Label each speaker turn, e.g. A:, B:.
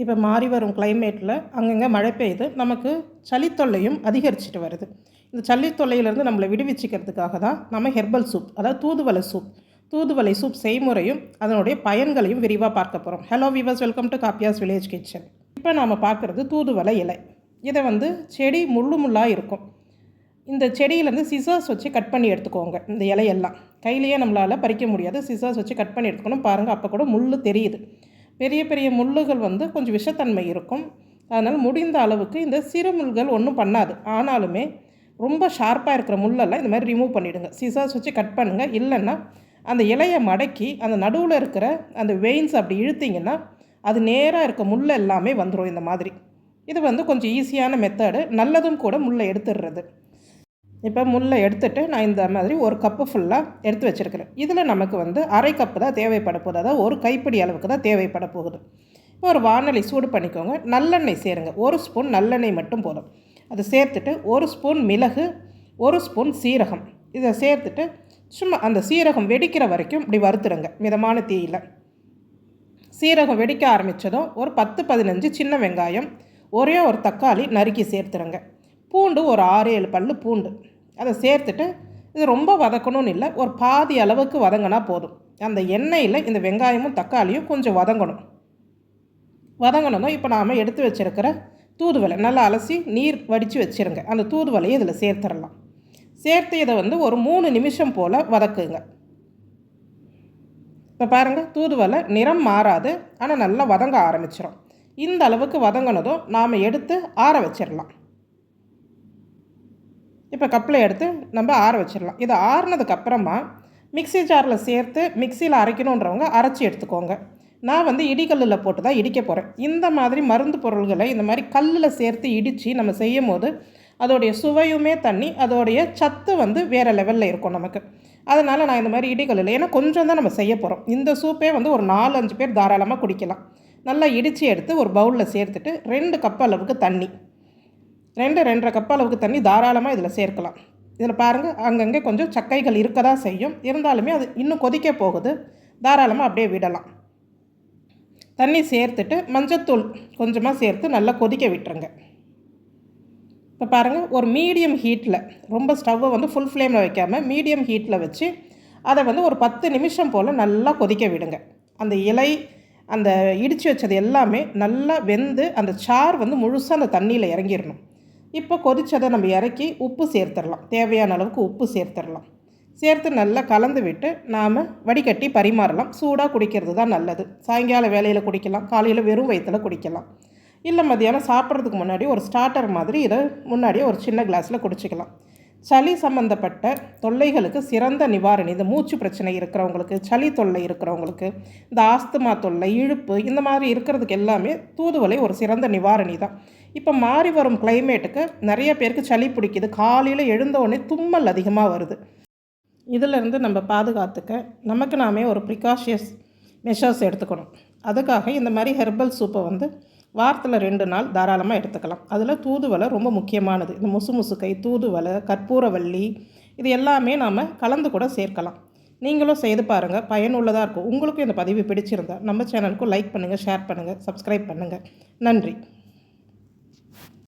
A: இப்போ மாறி வரும் கிளைமேட்டில் அங்கங்கே மழை பெய்யுது, நமக்கு சளித்தொல்லையும் அதிகரிச்சுட்டு வருது. இந்த சளித்தொல்லையிலேருந்து நம்மளை விடுவிச்சிக்கிறதுக்காக தான் நம்ம ஹெர்பல் சூப், அதாவது தூதுவளை சூப் செய்முறையும் அதனுடைய பயன்களையும் விரிவாக பார்க்க போகிறோம். ஹலோ வீவர்ஸ், வெல்கம் டு காப்பியாஸ் வில்லேஜ் கிச்சன். இப்போ நாம் பார்க்குறது தூதுவளை இலை. இதை செடி முள்ளாக இருக்கும். இந்த செடியிலேருந்து சிசர்ஸ் வச்சு கட் பண்ணி எடுத்துக்கோங்க. இந்த இலையெல்லாம் கையிலேயே நம்மளால் பறிக்க முடியாது, சிசர்ஸ் வச்சு கட் பண்ணி எடுத்துக்கணும். பாருங்கள், அப்போ கூட முள் தெரியுது. பெரிய பெரிய முள்ளுகள் கொஞ்சம் விஷத்தன்மை இருக்கும். அதனால் முடிந்த அளவுக்கு இந்த சிறு முள்கள் ஒன்றும் பண்ணாது. ஆனாலுமே ரொம்ப ஷார்ப்பாக இருக்கிற முள்ளெல்லாம் இந்த மாதிரி ரிமூவ் பண்ணிவிடுங்க. சிசர்ஸ் வச்சு கட் பண்ணுங்கள். இல்லைன்னா அந்த இலையை மடக்கி அந்த நடுவில் இருக்கிற அந்த வெயின்ஸ் அப்படி இழுத்திங்கன்னா அது நேராக இருக்க முள் எல்லாமே வந்துடும். இந்த மாதிரி இது கொஞ்சம் ஈஸியான மெத்தடு, நல்லதும் கூட. முள்ளை எடுத்துடுறது. இப்போ முள்ளை எடுத்துகிட்டு நான் இந்த மாதிரி ஒரு கப்பு ஃபுல்லாக எடுத்து வச்சுருக்கிறேன். இதில் நமக்கு அரை கப்பு தான் தேவைப்பட போகுது, அதாவது ஒரு கைப்பிடி அளவுக்கு தான் தேவைப்பட போகுது. ஒரு வாணலி சூடு பண்ணிக்கோங்க. நல்லெண்ணெய் சேருங்க. 1 ஸ்பூன் நல்லெண்ணெய் மட்டும் போதும். அதை சேர்த்துட்டு 1 ஸ்பூன் மிளகு, 1 ஸ்பூன் சீரகம், இதை சேர்த்துட்டு சும்மா அந்த சீரகம் வெடிக்கிற வரைக்கும் இப்படி வறுத்துடுங்க மிதமான தீயில். சீரகம் வெடிக்க ஆரம்பித்ததும் ஒரு 10-15 சின்ன வெங்காயம், ஒரே ஒரு தக்காளி நறுக்கி சேர்த்துருங்க. பூண்டு ஒரு 6-7 பல் பூண்டு, அதை சேர்த்துட்டு இது ரொம்ப வதக்கணும்னு இல்லை, ஒரு பாதி அளவுக்கு வதங்கினா போதும். அந்த எண்ணெயில் இந்த வெங்காயமும் தக்காளியும் கொஞ்சம் வதங்கணும். இப்போ நாம் எடுத்து வச்சுருக்கிற தூதுவளை நல்லா அலசி நீர் வடித்து வச்சுருங்க. அந்த தூதுவளையை இதில் சேர்த்துடலாம். சேர்த்து இதை ஒரு 3 நிமிஷம் போல் வதக்குங்க. இப்போ பாருங்கள், தூதுவளை நிறம் மாறாது, ஆனால் நல்லா வதங்க ஆரம்பிச்சிடும். இந்த அளவுக்கு வதங்கினதும் நாம் எடுத்து ஆற வச்சிடலாம். இப்போ கப்பில் எடுத்து நம்ம ஆற வச்சிடலாம். இதை ஆறுனதுக்கப்புறமா மிக்சி ஜாரில் சேர்த்து மிக்சியில் அரைக்கணுன்றவங்க அரைச்சி எடுத்துக்கோங்க. நான் இடிகல்லில் போட்டு தான் இடிக்க போகிறேன். இந்த மாதிரி மருந்து பொருள்களை இந்த மாதிரி கல்லில் சேர்த்து இடித்து நம்ம செய்யும் போது அதோடைய சுவையுமே தண்ணி, அதோடைய சத்து வேறு லெவலில் இருக்கும் நமக்கு. அதனால் நான் இந்த மாதிரி இடிகல்லில், ஏன்னா கொஞ்சம் தான் நம்ம செய்ய போகிறோம். இந்த சூப்பே ஒரு 4-5 பேர் தாராளமாக குடிக்கலாம். நல்லா இடித்து எடுத்து ஒரு பவுலில் சேர்த்துட்டு 2 கப் அளவுக்கு தண்ணி, 2-2.5 கப் அளவுக்கு தண்ணி தாராளமாக இதில் சேர்க்கலாம். இதில் பாருங்கள், அங்கங்கே கொஞ்சம் சக்கைகள் இருக்க தான் செய்யும். இருந்தாலுமே அது இன்னும் கொதிக்க போகுது, தாராளமாக அப்படியே விடலாம். தண்ணி சேர்த்துட்டு மஞ்சத்தூள் கொஞ்சமாக சேர்த்து நல்லா கொதிக்க விட்டுருங்க. இப்போ பாருங்கள், ஒரு மீடியம் ஹீட்டில், ரொம்ப ஸ்டவ்வை ஃபுல் ஃப்ளேமில் வைக்காமல் மீடியம் ஹீட்டில் வச்சு அதை ஒரு 10 நிமிஷம் போல் நல்லா கொதிக்க விடுங்க. அந்த இலை, அந்த இடித்து வச்சது எல்லாமே நல்லா வெந்து அந்த சார் முழுசாக அந்த தண்ணியில் இறங்கிடணும். இப்போ கொதிச்சதை நம்ம இறக்கி உப்பு சேர்த்துடலாம். தேவையான அளவுக்கு உப்பு சேர்த்துடலாம். சேர்த்து நல்லா கலந்து விட்டு நாம் வடிகட்டி பரிமாறலாம். சூடாக குடிக்கிறது தான் நல்லது. சாயங்கால வேலையில் குடிக்கலாம், காலையில் வெறும் வயிற்றில் குடிக்கலாம். இல்லை மதியானம் சாப்பிட்றதுக்கு முன்னாடி ஒரு ஸ்டார்டர் மாதிரி இதை முன்னாடியே ஒரு சின்ன கிளாஸில் குடிச்சிக்கலாம். சளி சம்மந்தப்பட்ட தொல்லைகளுக்கு சிறந்த நிவாரணி. இந்த மூச்சு பிரச்சனை இருக்கிறவங்களுக்கு, சளி தொல்லை இருக்கிறவங்களுக்கு, இந்த ஆஸ்துமா தொல்லை, இழுப்பு, இந்த மாதிரி இருக்கிறதுக்கு எல்லாமே தூதுவளை ஒரு சிறந்த நிவாரணி தான். இப்போ மாறி வரும் கிளைமேட்டுக்கு நிறைய பேருக்கு சளி பிடிக்குது. காலையில் எழுந்த உடனே தும்மல் அதிகமாக வருது. இதிலேருந்து நம்ம பாதுகாத்துக்க நமக்கு நாமே ஒரு ப்ரிகாஷியஸ் மெஷர்ஸ் எடுத்துக்கணும். அதுக்காக இந்த மாதிரி ஹெர்பல் சூப்பை வாரத்தில் 2 நாள் தாராளமாக எடுத்துக்கலாம். அதில் தூதுவளை ரொம்ப முக்கியமானது. இந்த முசுமுசுக்கை, தூதுவளை, கற்பூரவள்ளி, இது எல்லாமே நாம் கலந்து கூட சேர்க்கலாம். நீங்களும் செய்து பாருங்கள், பயனுள்ளதாக இருக்கும். உங்களுக்கும் இந்த பதிவு பிடிச்சிருந்தா நம்ம சேனலுக்கும் லைக் பண்ணுங்கள், ஷேர் பண்ணுங்கள், சப்ஸ்கிரைப் பண்ணுங்கள். நன்றி.